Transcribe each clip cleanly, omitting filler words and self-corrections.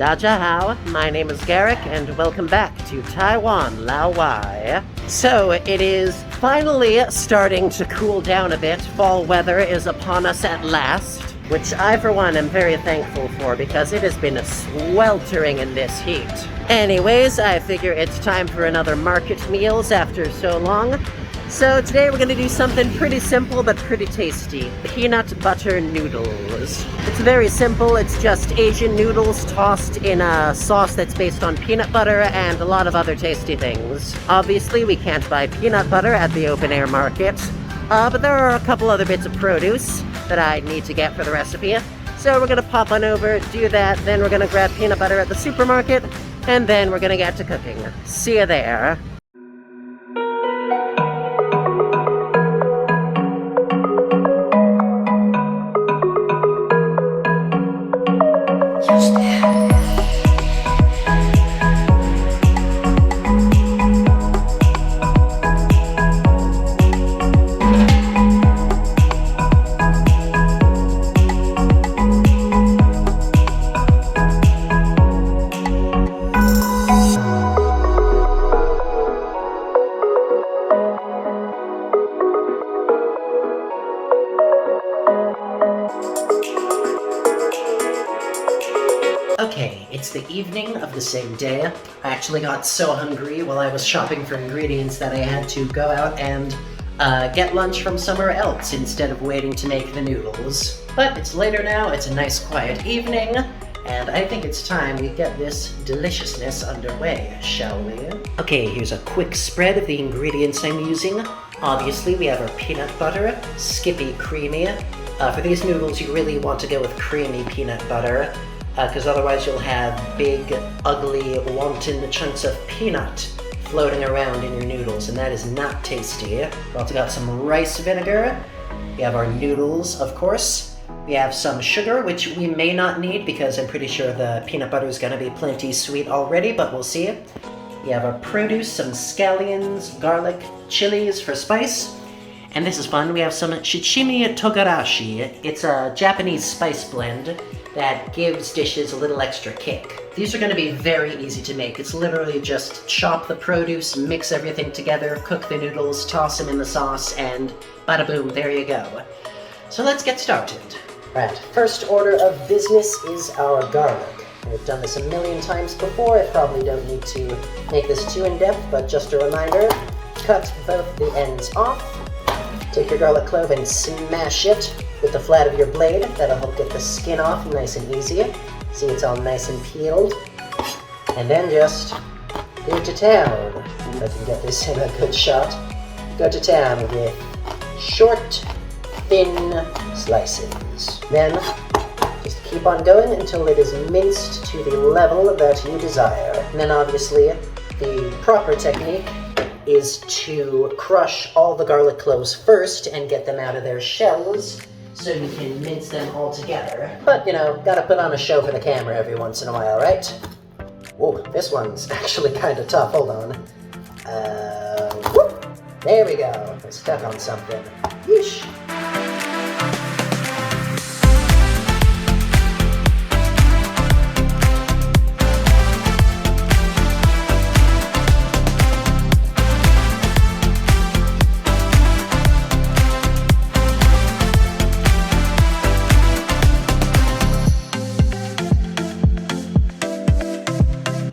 Dajahao, my name is Garrick, and welcome back to Taiwan, Lao Wai. So, it is finally starting to cool down a bit. Fall weather is upon us at last, which I, for one, am very thankful for because it has been sweltering in this heat. Anyways, I figure it's time for another market meals after so long. So today we're gonna do something pretty simple but pretty tasty. Peanut butter noodles. It's very simple, it's just Asian noodles tossed in a sauce that's based on peanut butter and a lot of other tasty things. Obviously we can't buy peanut butter at the open air market, but there are a couple other bits of produce that I need to get for the recipe. So we're gonna pop on over, do that, then we're gonna grab peanut butter at the supermarket, and then we're gonna get to cooking. See you there. Okay, it's the evening of the same day. I actually got so hungry while I was shopping for ingredients that I had to go out and get lunch from somewhere else instead of waiting to make the noodles. But it's later now, it's a nice quiet evening, and I think it's time we get this deliciousness underway, shall we? Okay, here's a quick spread of the ingredients I'm using. Obviously, we have our peanut butter, Skippy Creamy. For these noodles, you really want to go with creamy peanut butter, because otherwise you'll have big, ugly, wanton chunks of peanut floating around in your noodles, and that is not tasty. We also got some rice vinegar. We have our noodles, of course. We have some sugar, which we may not need because I'm pretty sure the peanut butter is going to be plenty sweet already, but we'll see. We have our produce, some scallions, garlic, chilies for spice. And this is fun, we have some shichimi togarashi. It's a Japanese spice blend that gives dishes a little extra kick. These are going to be very easy to make. It's literally just chop the produce, mix everything together, cook the noodles, toss them in the sauce, and bada boom, there you go. So let's get started. Alright, first order of business is our garlic. We've done this a million times before, I probably don't need to make this too in-depth, but just a reminder, cut both the ends off. Take your garlic clove and smash it with the flat of your blade. That'll help get the skin off nice and easy. See, it's all nice and peeled. And then just go to town. If I can get this in a good shot. Go to town with short, thin slices. Then just keep on going until it is minced to the level that you desire. And then obviously the proper technique is to crush all the garlic cloves first and get them out of their shells so you can mince them all together. But, you know, gotta put on a show for the camera every once in a while, right? Whoa, this one's actually kind of tough. Hold on. Whoop! There we go. I'm stuck on something. Yeesh.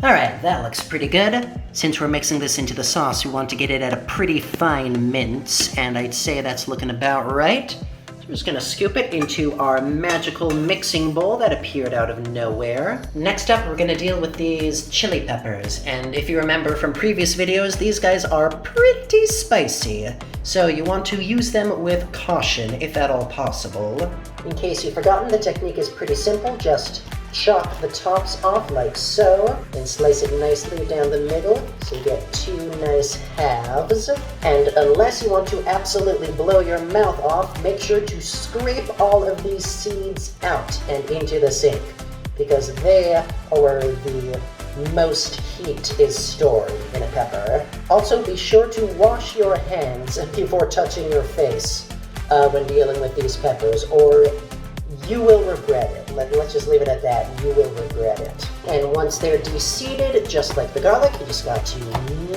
Alright, that looks pretty good. Since we're mixing this into the sauce, we want to get it at a pretty fine mince, and I'd say that's looking about right. So we're just gonna scoop it into our magical mixing bowl that appeared out of nowhere. Next up, we're gonna deal with these chili peppers, and if you remember from previous videos, these guys are pretty spicy. So you want to use them with caution, if at all possible. In case you've forgotten, the technique is pretty simple. Just chop the tops off like so, and slice it nicely down the middle, so you get two nice halves. And unless you want to absolutely blow your mouth off, make sure to scrape all of these seeds out and into the sink, because they are where the most heat is stored in a pepper. Also, be sure to wash your hands before touching your face when dealing with these peppers, or You will regret it. Let's just leave it at that. You will regret it. And once they're de-seeded, just like the garlic, you just got to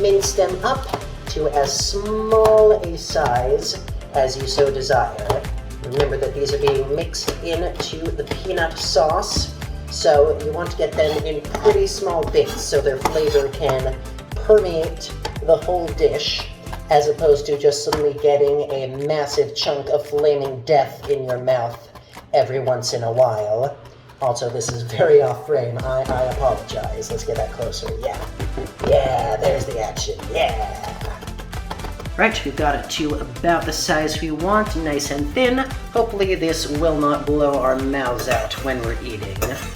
mince them up to as small a size as you so desire. Remember that these are being mixed into the peanut sauce, so you want to get them in pretty small bits so their flavor can permeate the whole dish, as opposed to just suddenly getting a massive chunk of flaming death in your mouth every once in a while. Also, this is very off frame. I apologize. Let's get that closer. Yeah. Yeah, there's the action. Yeah. Right, we've got it to about the size we want, nice and thin. Hopefully this will not blow our mouths out when we're eating.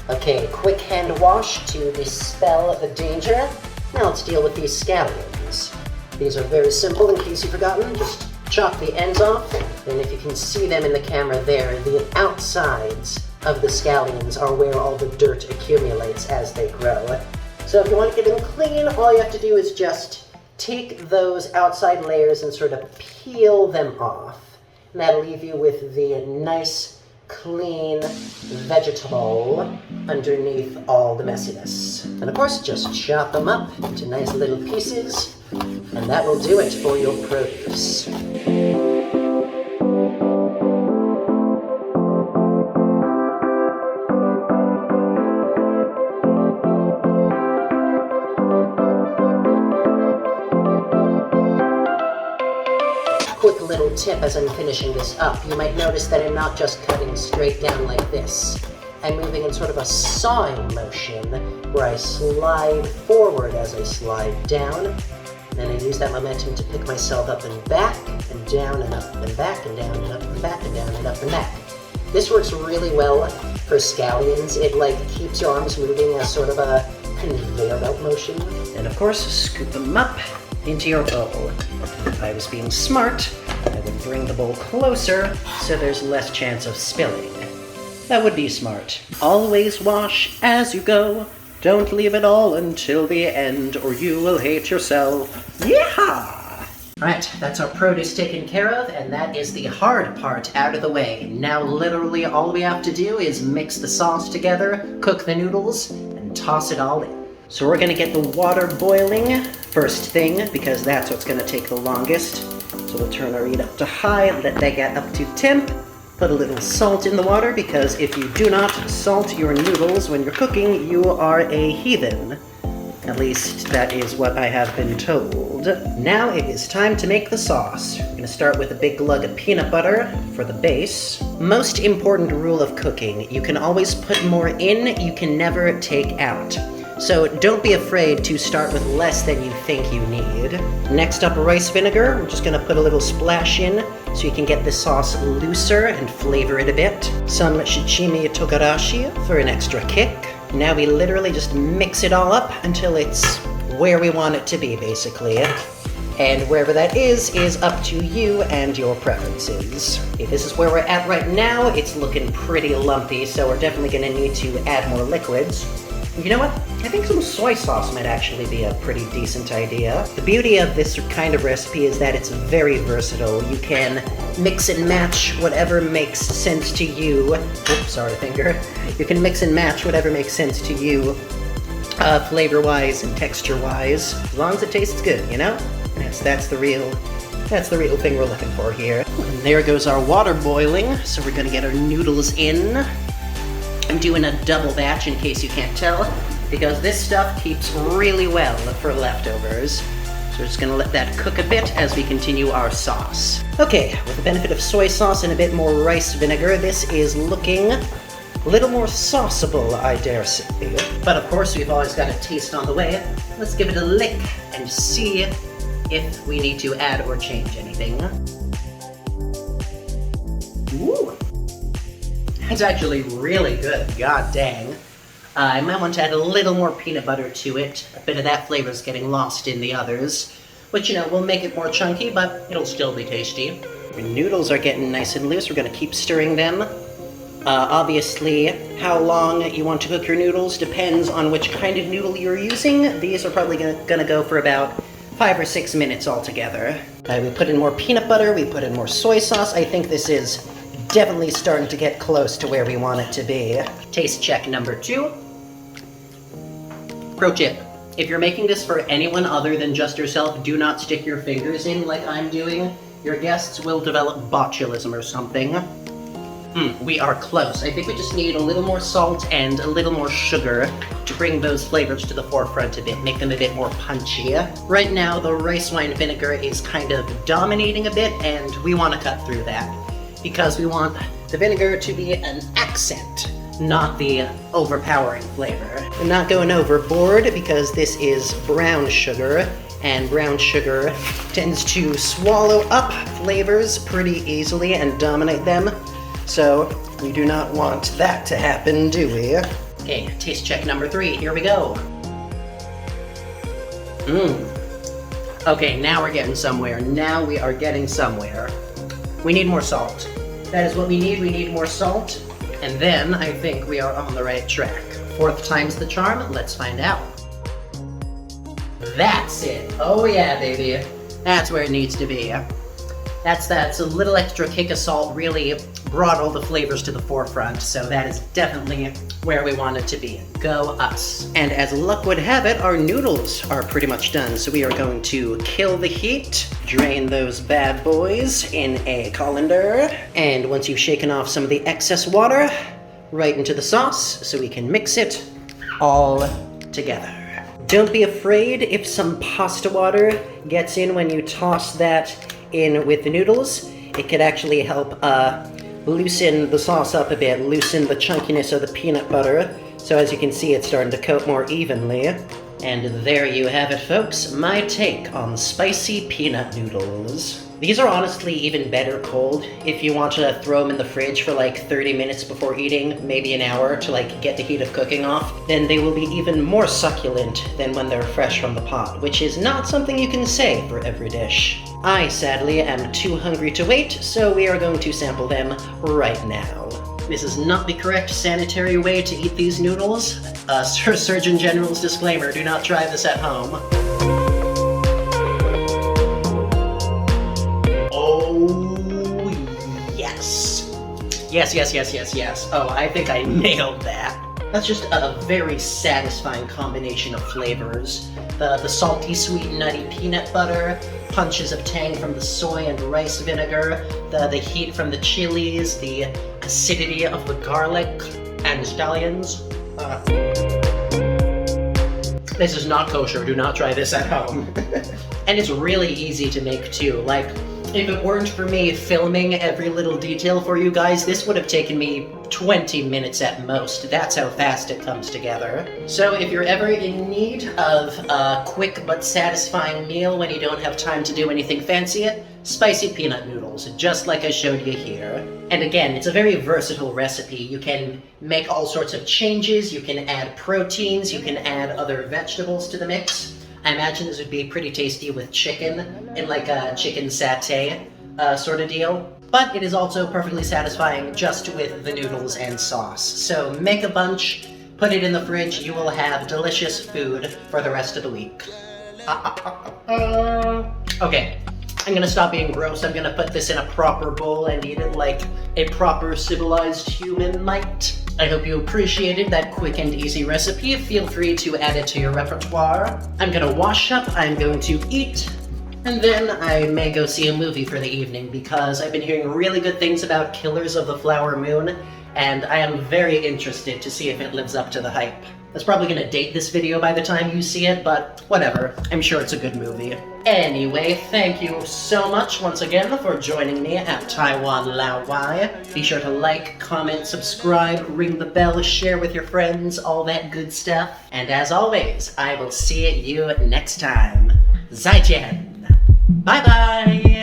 Okay, quick hand wash to dispel the danger. Now let's deal with these scallions. These are very simple, in case you've forgotten. Just chop the ends off, and if you can see them in the camera there, the outsides of the scallions are where all the dirt accumulates as they grow. So if you want to get them clean, all you have to do is just take those outside layers and sort of peel them off. And that'll leave you with the nice, clean vegetable underneath all the messiness. And of course, just chop them up into nice little pieces, and that will do it for your produce. Quick little tip as I'm finishing this up. You might notice that I'm not just cutting straight down like this. I'm moving in sort of a sawing motion where I slide forward as I slide down. And then I use that momentum to pick myself up and back, and down and up and back, and down and up and back, and down and up and back. This works really well for scallions. It keeps your arms moving as sort of a conveyor belt motion. And of course, scoop them up into your bowl. If I was being smart, I would bring the bowl closer so there's less chance of spilling. That would be smart. Always wash as you go. Don't leave it all until the end, or you will hate yourself. Yeehaw! Right, that's our produce taken care of, and that is the hard part out of the way. Now literally all we have to do is mix the sauce together, cook the noodles, and toss it all in. So we're gonna get the water boiling first thing, because that's what's gonna take the longest. So we'll turn our heat up to high, let that get up to temp. Put a little salt in the water, because if you do not salt your noodles when you're cooking, you are a heathen. At least that is what I have been told. Now it is time to make the sauce. We're gonna start with a big glug of peanut butter for the base. Most important rule of cooking, you can always put more in, you can never take out. So don't be afraid to start with less than you think you need. Next up, rice vinegar. We're just gonna put a little splash in so you can get the sauce looser and flavor it a bit. Some shichimi togarashi for an extra kick. Now we literally just mix it all up until it's where we want it to be, basically. And wherever that is up to you and your preferences. Okay, this is where we're at right now. It's looking pretty lumpy, so we're definitely gonna need to add more liquids. You know what? I think some soy sauce might actually be a pretty decent idea. The beauty of this kind of recipe is that it's very versatile. You can mix and match whatever makes sense to you. Oops, sorry, finger. You can mix and match whatever makes sense to you, flavor-wise and texture-wise, as long as it tastes good, you know? Yes, that's the real thing we're looking for here. And there goes our water boiling, so we're gonna get our noodles in. I'm doing a double batch in case you can't tell, because this stuff keeps really well for leftovers. So we're just gonna let that cook a bit as we continue our sauce. Okay, with the benefit of soy sauce and a bit more rice vinegar, this is looking a little more sauceable, I dare say. But of course, we've always got a taste on the way. Let's give it a lick and see if we need to add or change anything. Ooh. It's actually really good, god dang. I might want to add a little more peanut butter to it. A bit of that flavor is getting lost in the others, which, you know, will make it more chunky, but it'll still be tasty. Our noodles are getting nice and loose. We're gonna keep stirring them. Obviously, how long you want to cook your noodles depends on which kind of noodle you're using. These are probably gonna go for about 5 or 6 minutes altogether. We put in more peanut butter, we put in more soy sauce. I think this is definitely starting to get close to where we want it to be. Taste check number 2. Pro tip. If you're making this for anyone other than just yourself, do not stick your fingers in like I'm doing. Your guests will develop botulism or something. We are close. I think we just need a little more salt and a little more sugar to bring those flavors to the forefront a bit, make them a bit more punchy. Right now, the rice wine vinegar is kind of dominating a bit, and we want to cut through that because we want the vinegar to be an accent, not the overpowering flavor. I'm not going overboard because this is brown sugar, and brown sugar tends to swallow up flavors pretty easily and dominate them. So, we do not want that to happen, do we? Okay, taste check number 3. Here we go. Okay, now we're getting somewhere. Now we are getting somewhere. We need more salt. That is what we need. We need more salt. And then I think we are on the right track. 4th time's the charm. Let's find out. That's it. Oh yeah, baby. That's where it needs to be. That's a little extra kick of salt really brought all the flavors to the forefront, so that is definitely where we want it to be. Go us. And as luck would have it, our noodles are pretty much done, so we are going to kill the heat, drain those bad boys in a colander, and once you've shaken off some of the excess water, right into the sauce so we can mix it all together. Don't be afraid if some pasta water gets in when you toss that in with the noodles. It could actually help loosen the sauce up a bit, loosen the chunkiness of the peanut butter. So as you can see, it's starting to coat more evenly. And there you have it, folks, my take on spicy peanut noodles. These are honestly even better cold. If you want to throw them in the fridge for like 30 minutes before eating, maybe an hour to like get the heat of cooking off, then they will be even more succulent than when they're fresh from the pot, which is not something you can say for every dish. I, sadly, am too hungry to wait, so we are going to sample them right now. This is not the correct sanitary way to eat these noodles. Surgeon General's disclaimer, do not try this at home. Oh, yes. Yes. Oh, I think I nailed that. That's just a very satisfying combination of flavors. The salty, sweet, nutty peanut butter, punches of tang from the soy and rice vinegar, the heat from the chilies, the acidity of the garlic and scallions. This is not kosher, do not try this at home. And it's really easy to make too. Like, if it weren't for me filming every little detail for you guys, this would have taken me 20 minutes at most. That's how fast it comes together. So if you're ever in need of a quick but satisfying meal when you don't have time to do anything fancy, spicy peanut noodles, just like I showed you here. And again, it's a very versatile recipe. You can make all sorts of changes, you can add proteins, you can add other vegetables to the mix. I imagine this would be pretty tasty with chicken, in like a chicken satay sort of deal. But it is also perfectly satisfying just with the noodles and sauce. So make a bunch, put it in the fridge, you will have delicious food for the rest of the week. Okay, I'm gonna stop being gross. I'm gonna put this in a proper bowl and eat it like a proper civilized human might. I hope you appreciated that quick and easy recipe. Feel free to add it to your repertoire. I'm gonna wash up, I'm going to eat, and then I may go see a movie for the evening because I've been hearing really good things about Killers of the Flower Moon, and I am very interested to see if it lives up to the hype. That's probably gonna date this video by the time you see it, but whatever. I'm sure it's a good movie. Anyway, thank you so much once again for joining me at Taiwan Lao Wai. Be sure to like, comment, subscribe, ring the bell, share with your friends, all that good stuff. And as always, I will see you next time. 再见. Bye bye!